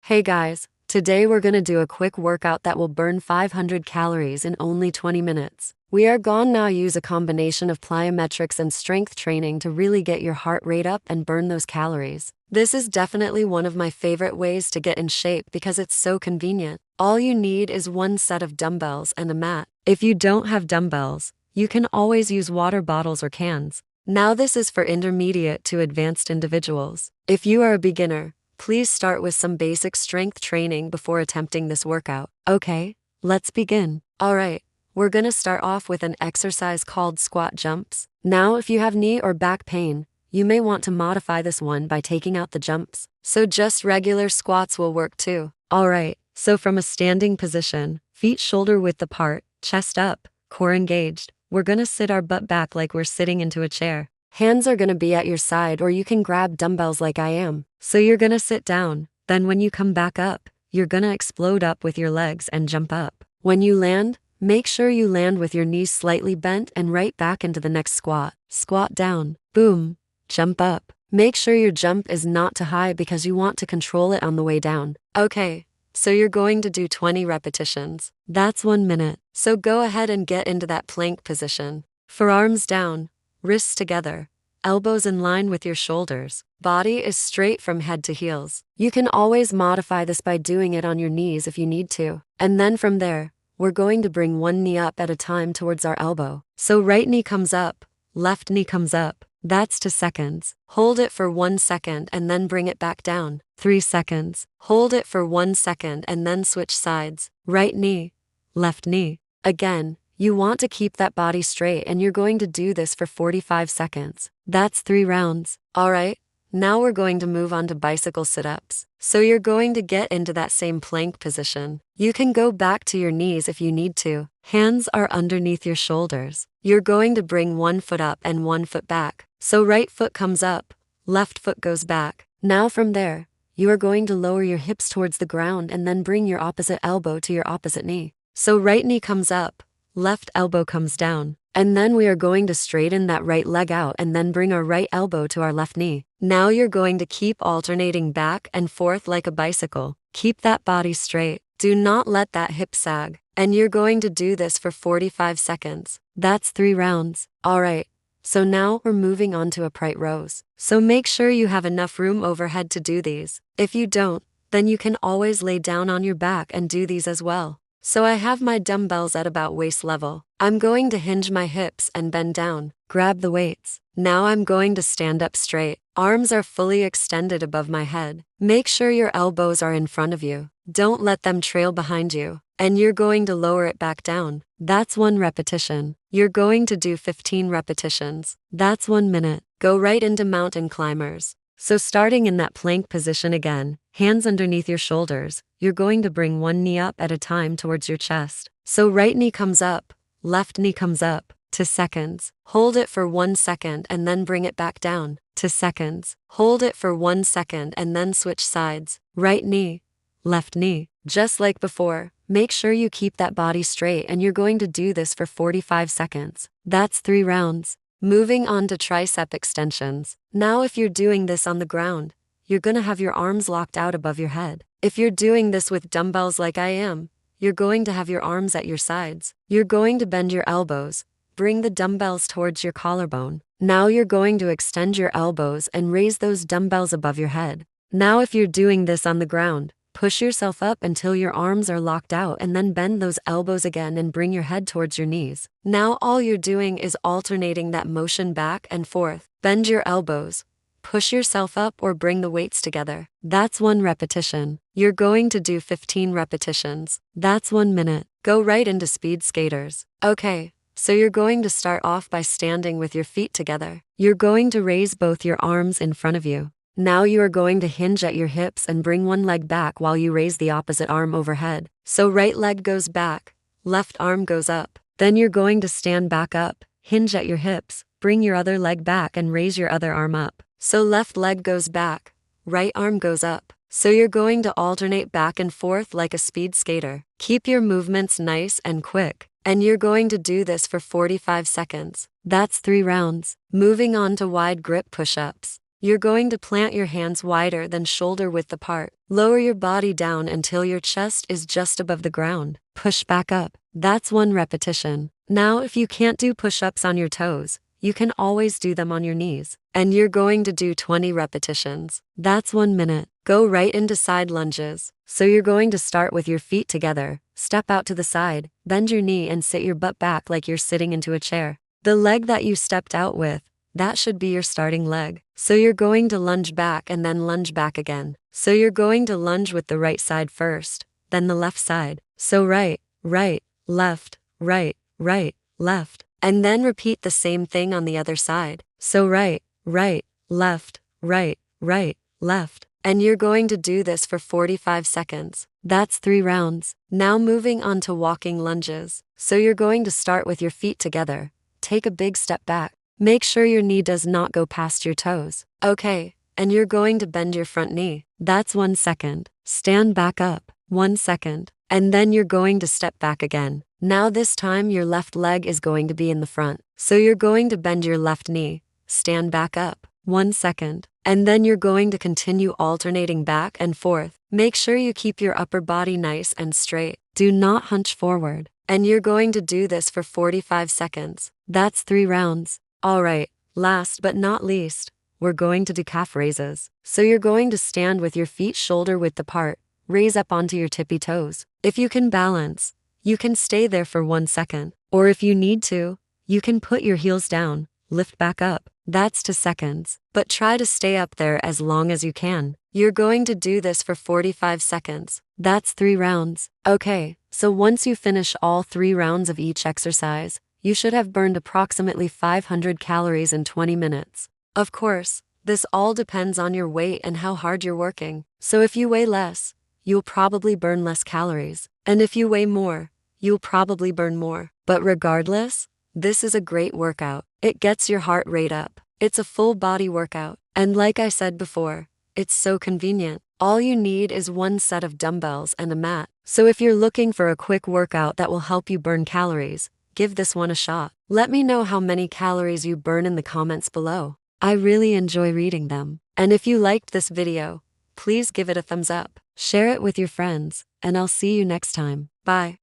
Hey guys, today we're gonna do a quick workout that will burn 500 calories in only 20 minutes. We are gonna now use a combination of plyometrics and strength training to really get your heart rate up and burn those calories. This is definitely one of my favorite ways to get in shape because it's so convenient. All you need is one set of dumbbells and a mat. If you don't have dumbbells, you can always use water bottles or cans. Now this is for intermediate to advanced individuals. If you are a beginner, please start with some basic strength training before attempting this workout. Okay, let's begin. Alright, we're gonna start off with an exercise called squat jumps. Now if you have knee or back pain, you may want to modify this one by taking out the jumps. So just regular squats will work too. Alright, so from a standing position, feet shoulder width apart, chest up, core engaged, we're gonna sit our butt back like we're sitting into a chair. Hands are gonna be at your side or you can grab dumbbells like I am. So you're gonna sit down, then when you come back up, you're gonna explode up with your legs and jump up. When you land, make sure you land with your knees slightly bent and right back into the next squat. Squat down, boom, jump up. Make sure your jump is not too high because you want to control it on the way down. Okay, so you're going to do 20 repetitions. That's 1 minute. So go ahead and get into that plank position. Forearms down, wrists together, elbows in line with your shoulders. Body is straight from head to heels. You can always modify this by doing it on your knees if you need to. And then from there, we're going to bring one knee up at a time towards our elbow. So right knee comes up, left knee comes up. That's 2 seconds. Hold it for 1 second and then bring it back down. 3 seconds. Hold it for 1 second and then switch sides. Right knee, left knee. Again, you want to keep that body straight and you're going to do this for 45 seconds. That's 3 rounds. Alright, now we're going to move on to bicycle sit-ups. So you're going to get into that same plank position. You can go back to your knees if you need to. Hands are underneath your shoulders. You're going to bring 1 foot up and 1 foot back. So right foot comes up, left foot goes back. Now from there, you are going to lower your hips towards the ground and then bring your opposite elbow to your opposite knee. So right knee comes up, left elbow comes down. And then we are going to straighten that right leg out and then bring our right elbow to our left knee. Now you're going to keep alternating back and forth like a bicycle. Keep that body straight. Do not let that hip sag. And you're going to do this for 45 seconds. That's 3 rounds. Alright, so now we're moving on to upright rows. So make sure you have enough room overhead to do these. If you don't, then you can always lay down on your back and do these as well. So I have my dumbbells at about waist level. I'm going to hinge my hips and bend down. Grab the weights. Now I'm going to stand up straight. Arms are fully extended above my head. Make sure your elbows are in front of you. Don't let them trail behind you. And you're going to lower it back down. That's 1 repetition. You're going to do 15 repetitions. That's 1 minute. Go right into mountain climbers. So starting in that plank position again, hands underneath your shoulders, you're going to bring 1 knee up at a time towards your chest. So right knee comes up, left knee comes up. 2 seconds. Hold it for 1 second and then bring it back down. 2 seconds. Hold it for 1 second and then switch sides. Right knee, left knee. Just like before, make sure you keep that body straight and you're going to do this for 45 seconds. That's 3 rounds. Moving on to tricep extensions. Now if you're doing this on the ground, you're gonna have your arms locked out above your head. If you're doing this with dumbbells like I am, you're going to have your arms at your sides. You're going to bend your elbows. Bring the dumbbells towards your collarbone. Now you're going to extend your elbows and raise those dumbbells above your head. Now if you're doing this on the ground, push yourself up until your arms are locked out and then bend those elbows again and bring your head towards your knees. Now all you're doing is alternating that motion back and forth. Bend your elbows. Push yourself up or bring the weights together. That's 1 repetition. You're going to do 15 repetitions. That's 1 minute. Go right into speed skaters. Okay, so you're going to start off by standing with your feet together. You're going to raise both your arms in front of you. Now you are going to hinge at your hips and bring 1 leg back while you raise the opposite arm overhead. So right leg goes back, left arm goes up. Then you're going to stand back up, hinge at your hips, bring your other leg back and raise your other arm up. So left leg goes back, right arm goes up. So you're going to alternate back and forth like a speed skater. Keep your movements nice and quick. And you're going to do this for 45 seconds. That's 3 rounds. Moving on to wide grip push-ups. You're going to plant your hands wider than shoulder width apart. Lower your body down until your chest is just above the ground. Push back up. That's 1 repetition. Now, if you can't do push-ups on your toes, you can always do them on your knees. And you're going to do 20 repetitions. That's 1 minute. Go right into side lunges. So you're going to start with your feet together, step out to the side, bend your knee and sit your butt back like you're sitting into a chair. The leg that you stepped out with, that should be your starting leg. So you're going to lunge back and then lunge back again. So you're going to lunge with the right side first, then the left side. So right, left, left. And then repeat the same thing on the other side. So right, left, left. And you're going to do this for 45 seconds. That's 3 rounds. Now moving on to walking lunges. So you're going to start with your feet together. Take a big step back. Make sure your knee does not go past your toes. Okay, and you're going to bend your front knee. That's 1 second. Stand back up. 1 second. And then you're going to step back again. Now this time your left leg is going to be in the front. So you're going to bend your left knee. Stand back up. 1 second. And then you're going to continue alternating back and forth. Make sure you keep your upper body nice and straight. Do not hunch forward. And you're going to do this for 45 seconds. That's 3 rounds. Alright, last but not least, we're going to do calf raises. So you're going to stand with your feet shoulder width apart, raise up onto your tippy toes. If you can balance, you can stay there for 1 second. Or if you need to, you can put your heels down, lift back up. That's 2 seconds. But try to stay up there as long as you can. You're going to do this for 45 seconds. That's 3 rounds. Okay, so once you finish all 3 rounds of each exercise, you should have burned approximately 500 calories in 20 minutes. Of course, this all depends on your weight and how hard you're working. So if you weigh less, you'll probably burn less calories. And if you weigh more, you'll probably burn more. But regardless, this is a great workout. It gets your heart rate up. It's a full body workout. And like I said before, it's so convenient. All you need is 1 set of dumbbells and a mat. So if you're looking for a quick workout that will help you burn calories, give this one a shot. Let me know how many calories you burn in the comments below. I really enjoy reading them. And if you liked this video, please give it a thumbs up. Share it with your friends, and I'll see you next time. Bye.